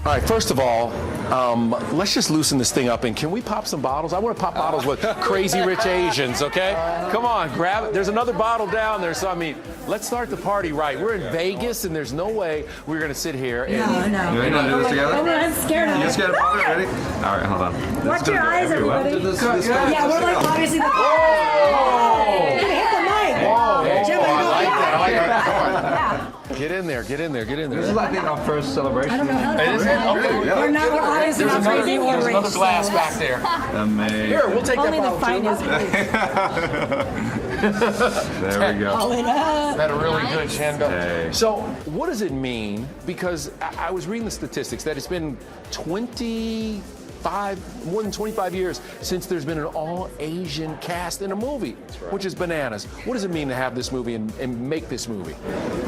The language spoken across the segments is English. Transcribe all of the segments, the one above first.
All right, first of all, let's just loosen this thing up, and can we pop some bottles? I want to pop bottles with Crazy Rich Asians, okay? Come on, grab it. There's another bottle down there, so I mean, let's start the party right. We're in Vegas, and there's no way we're going to sit here and... No. You ready to do this together? I'm scared of it. You scared of it? Ready? All right, hold on. Watch your eyes, everybody. Yeah, we're like obviously the... Whoa! Hit the mic. Whoa! Gemma, I like yeah. that. I like that. Come on. Get in there, get in there, get in there. This is, I think, our first celebration. I don't know how to... Is it? Okay. Yeah. We're obviously not crazy or There's rich. another glass back there. Amazing. Here, we'll take Only that the bottle too. finest. There we go. All it up. That a really good Shando. Hey. So, what does it mean? Because I was reading the statistics that it's been more than 25 years since there's been an all-Asian cast in a movie, which is bananas. What does it mean to have this movie and make this movie?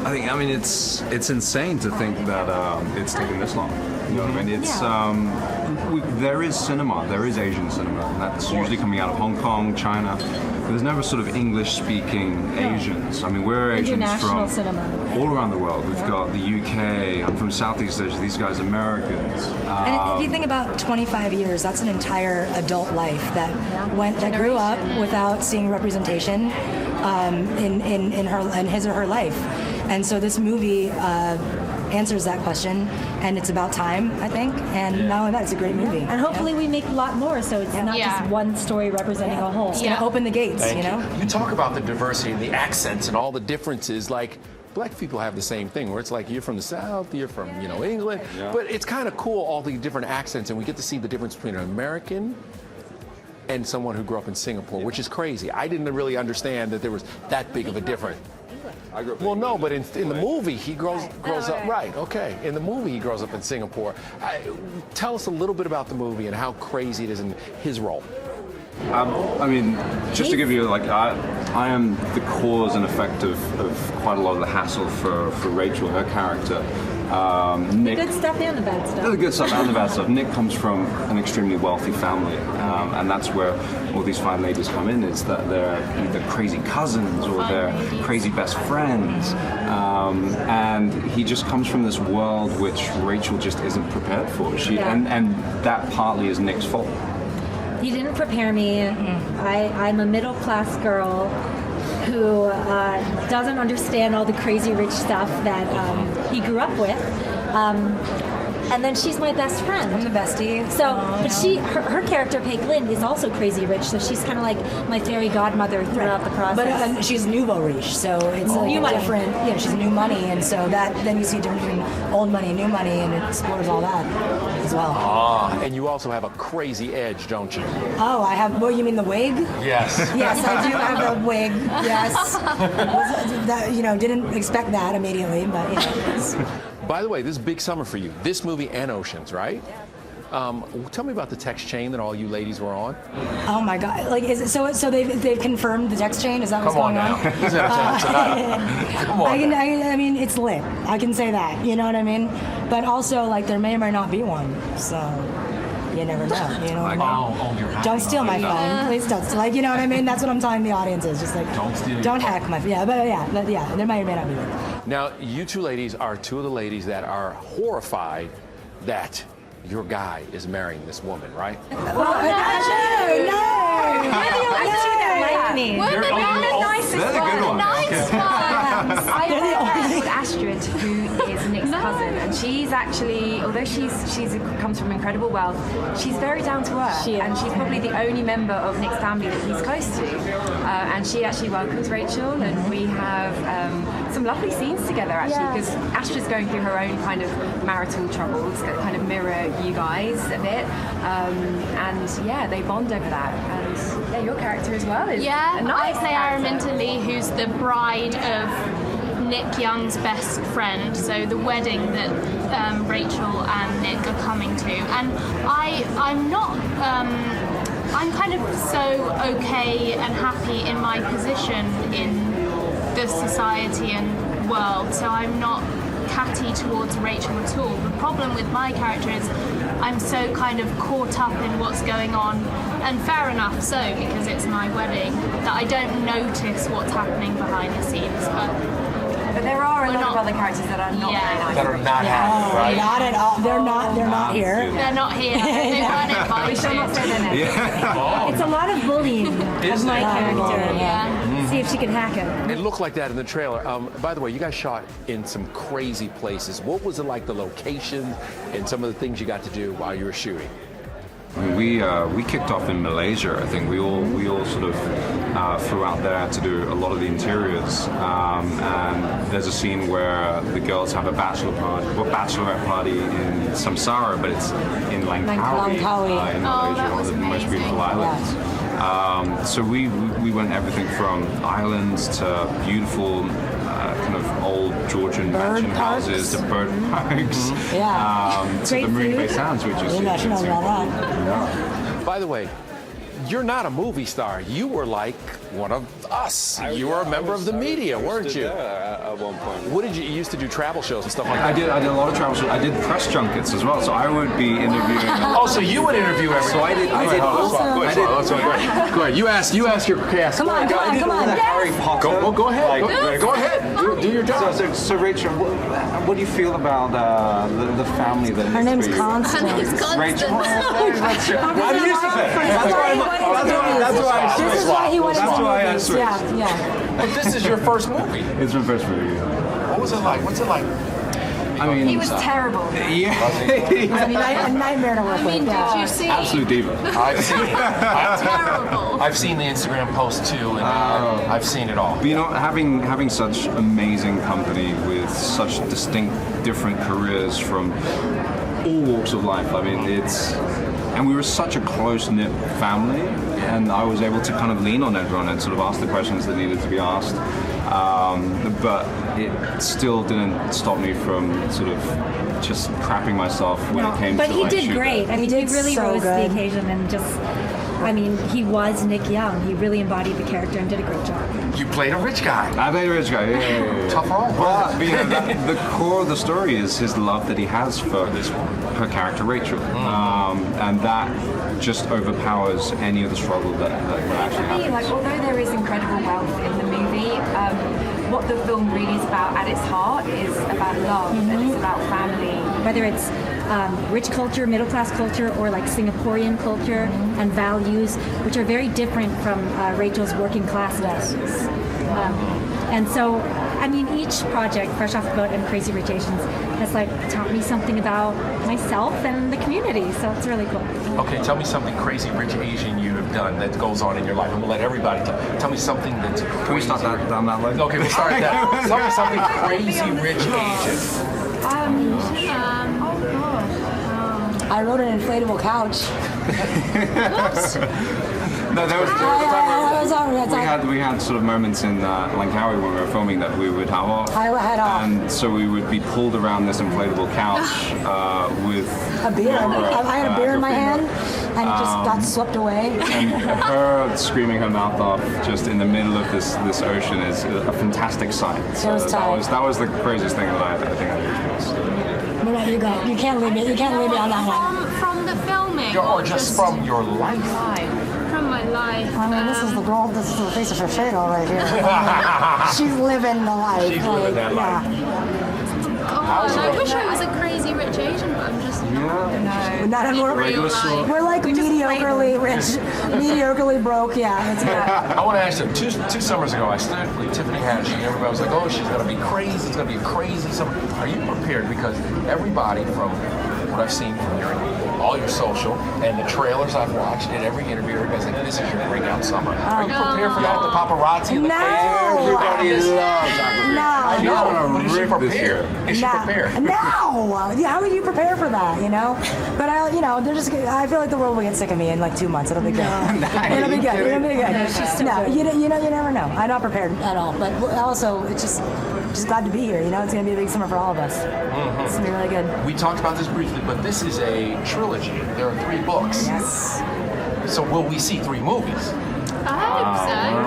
I mean, it's insane to think that it's taken this long. You know what I mean? It's there is cinema, there is Asian cinema, and that's usually coming out of Hong Kong, China. But there's never sort of English-speaking Asians. I mean, we're Asians International from cinema. all around the world. We've got the UK. I'm from Southeast Asia. These guys are Americans. And if you think about 25 years, that's an entire adult life that grew up without seeing representation in his or her life. And so this movie answers that question, and it's about time, I think. And not only that, it's a great movie. And hopefully we make a lot more, so it's not just one story representing a whole. It's gonna open the gates, you know? You talk about the diversity and the accents and all the differences, like black people have the same thing, where it's like you're from the South, you're from, England, but it's kind of cool, all the different accents, and we get to see the difference between an American and someone who grew up in Singapore, which is crazy. I didn't really understand that there was that big of a difference. Well, no, but in the movie, he grows up, right, okay. In the movie, he grows up in Singapore. Tell us a little bit about the movie and how crazy it is in his role. I mean, just to give you, I am the cause and effect of quite a lot of the hassle for Rachel, her character. Nick, The good stuff and the bad stuff. the good stuff and the bad stuff. Nick comes from an extremely wealthy family, and that's where all these fine ladies come in, is that they're either crazy cousins or they're crazy best friends. And he just comes from this world which Rachel just isn't prepared for. And that partly is Nick's fault. You didn't prepare me. I'm a middle-class girl who doesn't understand all the crazy rich stuff that he grew up with. And then she's my best friend. I'm the bestie. So, but her character, Peg Lynn, is also crazy rich. So she's kind of like my fairy godmother throughout the process. But she's nouveau riche, so it's New money. different. Yeah, she's new money, and so then you see a difference between old money and new money, and it explores all that as well. And you also have a crazy edge, don't you? Oh, I have. Well, you mean the wig? Yes. Yes, I do have a wig. Yes. Didn't expect that immediately, but it's... By the way, this is big summer for you. This movie and Oceans, right? Tell me about the text chain that all you ladies were on. Oh my God! Like, is it so? So they've confirmed the text chain. Is that what's going on? Come on. I mean, it's lit. I can say that. You know what I mean? But also, like, there may or may not be one. So you never know. You know what I mean? Don't steal my phone, please don't. Like, you know what I mean? That's what I'm telling the audience is just like, don't hack my phone. Yeah, but there may or may not be one. Now, you two ladies are two of the ladies that are horrified that your guy is marrying this woman, right? No. You're the only two that like me. We're the nicest They're the good ones. Nice ones. I have a friend called Astrid who is Nick's cousin, and she's actually, although she comes from incredible wealth, she's very down to earth, and she's probably the only member of Nick's family that he's close to. And she actually welcomes Rachel, and we have some lovely scenes together actually, because Astrid's going through her own kind of marital troubles, kind of mirror you guys a bit, and yeah, they bond over that. And yeah, your character as well is a nice I play character. Araminta Lee, who's the bride of Nick Young's best friend, so the wedding that Rachel and Nick are coming to. And I'm kind of so okay and happy in my position in the society and world, so I'm not catty towards Rachel at all. The problem with my character is I'm so kind of caught up in what's going on, and fair enough so, because it's my wedding, that I don't notice what's happening behind the scenes. But there are are a we're lot of not. other characters that are not very nice. That are not happy, right? Not at all. They're not here. They're not here. They weren't invited. We shall not say their names. It's a lot of bullying of my character. Yeah. See if she can hack him. It looked like that in the trailer. By the way, you guys shot in some crazy places. What was it like, the location and some of the things you got to do while you were shooting? We kicked off in Malaysia. I think we all sort of flew out there to do a lot of the interiors. And there's a scene where the girls have a bachelorette party in Samsara, but it's in Langkawi, Langkawi. in Oh, Malaysia, that one of was the most beautiful amazing. islands. So we went everything from islands to beautiful kind of old Georgian mansion houses to bird parks, Yeah. to Great the marine-based food. towns, which is Yeah, she knows about Singapore. By the way, you're not a movie star. You were like one of us. You were a member of the media, weren't you? At one point. What did you used to do? Travel shows and stuff like that? I did a lot of travel shows. I did press junkets as well, so I would be interviewing. Oh, so you would interview everyone? So I did. Go ahead. You ask your cast. Come on. Harry Potter. Go ahead. Go ahead. Do your job. So Rachel, what do you feel about the family that Her name's Constance. Constance. It's Constance. Rachel. I'm used to it. This is why he went into why I movies. switched. Yeah. But this is your first movie. It's my first movie. What was it like? What's it like? I mean, He was terrible. yeah, A nightmare to work I mean, with. did you see? absolute diva. I've seen it. Terrible. I've seen the Instagram posts too, and I've seen it all. But you know, having such amazing company with such distinct, different careers from all walks of life. I mean, and we were such a close-knit family, and I was able to kind of lean on everyone and sort of ask the questions that needed to be asked. But it still didn't stop me from sort of just crapping myself when it came But to he like, did shooting. great. I mean, did he really so rose to good. the occasion and just, I mean, he was Nick Young. He really embodied the character and did a great job. You played a rich guy. I played a rich guy. Yeah. Tough role. But you know, the core of the story is his love that he has for her character Rachel, and that just overpowers any of the struggle that actually For me, happens. like, although there is incredible wealth in the movie, what the film really is about at its heart is about love and it's about family. Whether it's rich culture, middle class culture, or like Singaporean culture and values, which are very different from Rachel's working class values. And so, I mean, each project, Fresh Off the Boat and Crazy Rich Asians, has like taught me something about myself and the community. So it's really cool. Okay, tell me something crazy rich Asian you have done that goes on in your life. I'm gonna let everybody tell me something that's crazy. Can we start that down that line? Okay, we'll start at that. Tell me something crazy rich Asian. I rode an inflatable couch. No, there was a time I we had sort of moments in Langkawi when we were filming that we would have off. I had off. And so we would be pulled around this inflatable couch with a beer. I had a beer in my hand, Awkwafina. and it just got swept away. And her screaming her mouth off just in the middle of this ocean is a fantastic sight. So was tight. that was the craziest thing that I think I experienced. No, you go. You can't leave me. You can't leave me on that one. From the filming, Or just from your life. from my life. I mean, this is the girl. This is the face of Shiseido right here. She's living the life. She's living that life. God, I wish I was a crazy rich Asian, but I'm just not. We're not more. Regular sort. We're like mediocrely rich, mediocrely broke. Yeah, it's I want to ask you, two summers ago, I stood with Tiffany Haddish, and everybody was like, oh, she's going to be crazy. It's going to be a crazy summer. Are you prepared? Because everybody from what I've seen from all your social and the trailers I've watched and every interview, everybody's like, this is your breakout summer. Are you prepared for all the paparazzi and the crazy? Everybody loves I know, but is she prepared? Is she prepared? No. Yeah, how would you prepare for that? You know, but they're just. I feel like the world will get sick of me in like 2 months. It'll be good. It'll be good. It'll be good. No, you never know. I'm not prepared at all. But also, it's just glad to be here. You know, it's gonna be a big summer for all of us. It's gonna be really good. We talked about this briefly, but this is a trilogy. There are 3 books. Yes. So will we see 3 movies? I hope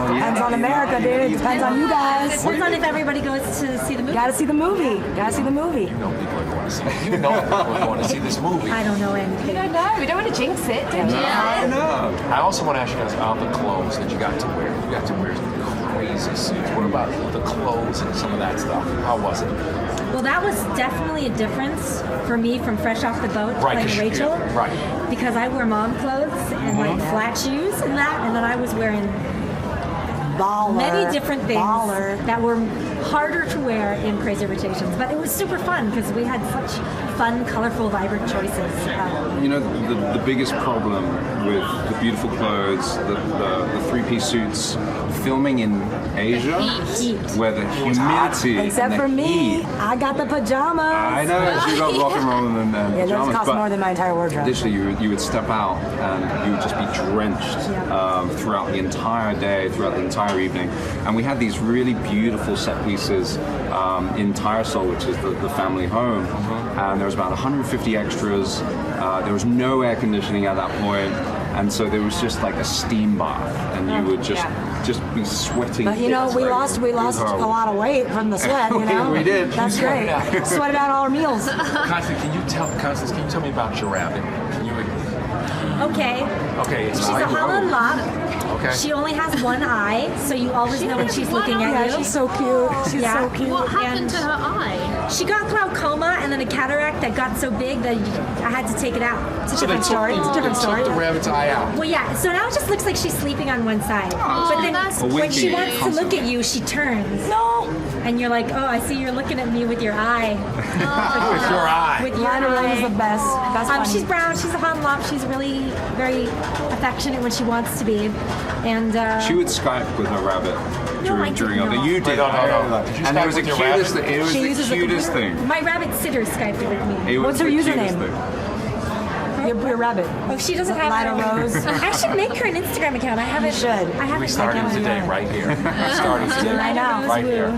so. Depends on America, dude. It depends on you guys. Depends on if everybody goes to see the movie. Gotta see the movie. Gotta see the movie. You know people are going to see. You know people are going to see this movie. I don't know anything. We don't know. We don't want to jinx it, do we? I also want to ask you guys about the clothes that you got to wear. You got to wear some crazy amazing suits. What about the clothes and some of that stuff? How was it? Well, that was definitely a difference for me from fresh off the boat Right, playing 'cause Rachel. right. Because I wear mom clothes and like flat shoes and that, and then I was wearing Baller. many different things Baller. that were harder to wear in Crazy Rich Asians. But it was super fun because we had such fun, colorful, vibrant choices. You know, the biggest problem with the beautiful clothes, the three-piece suits, filming in Asia, Heat. where the humidity Except and for the me, heat. I got the pajamas. I know, you got rock and roll and Yeah, those pajamas, cost but more than my entire wardrobe. literally you would step out and you would just be drenched throughout the entire day, throughout the entire evening. And we had these really beautiful set pieces in Tyersall, which is the family home. And there was about 150 extras. There was no air conditioning at that point. And so there was just like a steam bath, and you would just be sweating. But you know, bits, we like, lost it was a horrible. lot of weight from the sweat. You know, We did. That's great. Sweated out all our meals. Constance, can you tell me about your rabbit? Can you? Okay. Okay, it's She's a Holland lop. Okay. She only has one eye, so you always know when she's looking Yeah, at you. she's so cute. She's Yeah. so cute. What happened And to her eye? she got glaucoma and then a cataract that got so big that I had to take it out. It's a different story. It's a different story. Took the rabbit's eye out. Well, yeah. So now it just looks like she's sleeping on one side. But then that's when she winking wants to look at you, she turns. No. And you're like, oh, I see you're looking at me with your eye. With your eye. With your Lionel is eye. the best. That's funny. She's brown. She's a Holland lop. She's really very affectionate when she wants to be. And She would Skype with her rabbit I during did other. not. You did. No. Did you And Skype it was the with your cutest. rabbit? It was She the uses the cutest computer. thing. my rabbit sitter Skyped with me. It was What's her the cutest username? thing. Your rabbit. Oh, she doesn't have Lida her own. Rose. I should make her an Instagram account. I haven't. You should. I haven't. We started I today, haven't. right here. We started today. I know. Right here.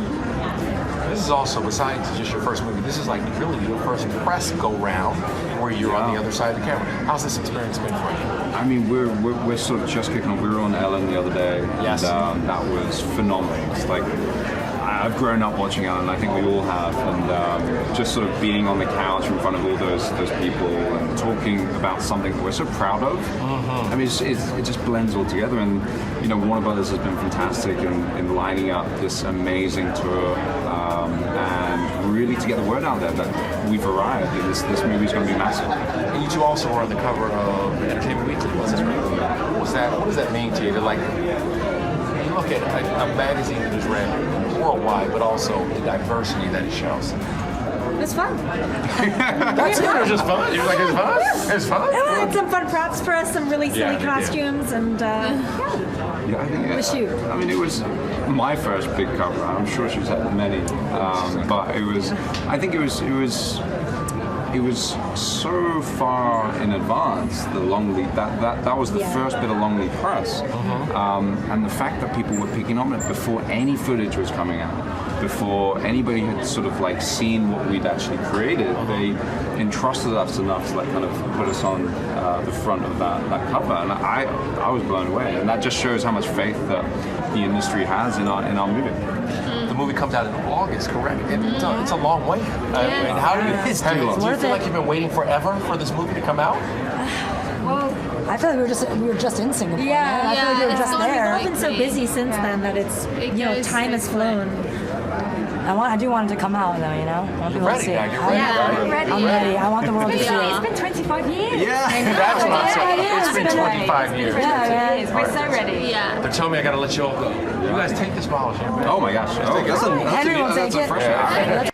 This is also, besides just your first movie, this is like really your first press go round where you're on the other side of the camera. How's this experience been for you? I mean, we're sort of just kicking off. We were on Ellen the other day, Yes. and that was phenomenal. It's like I've grown up watching Ellen. I think we all have, and just sort of being on the couch in front of all those people and talking about something that we're so proud of. I mean, it just blends all together. And you know, Warner Brothers has been fantastic in lining up this amazing tour and really to get the word out there that we've arrived. And this movie's going to be massive. And you two also were on the cover of Entertainment Weekly. What does that mean to you? To like, you look at a magazine that is read worldwide, but also the diversity that it shows. It was fun. That's it. It was just fun. You were like, it's fun. It's fun. We had some fun props for us, some really silly Yeah, they did. costumes, and Yeah, I think The shoot. I mean, it was my first big cover. I'm sure she's had many, but it was. I think it was so far in advance. The long lead that was the first bit of long lead press, and the fact that people were picking on it before any footage was coming out, before anybody had sort of like seen what we'd actually created, they entrusted us enough to like kind of put us on the front of that cover, and I was blown away, and that just shows how much faith that the industry has in our movie. The movie comes out in August, correct? It's a long wait. And how do you feel like you've been waiting forever for this movie to come out? Well, I feel like we were just in Singapore. Yeah, man. I feel like we were it's just gone there. I've been so busy since then that it's goes time has so quick. flown. I do want it to come out though, you know. I want You're people to ready see now. it. You're ready, Yeah, right? ready. I'm ready. I want the world to see it's it. been 25 years. Yeah. That's what I'm saying. Yeah, It's been it's been 25 years. Yeah. We're so ready. Yeah. They're telling me I gotta let you all go. You guys take this bottle here, man. Oh my gosh. Oh, Henry will take it. fresh Let's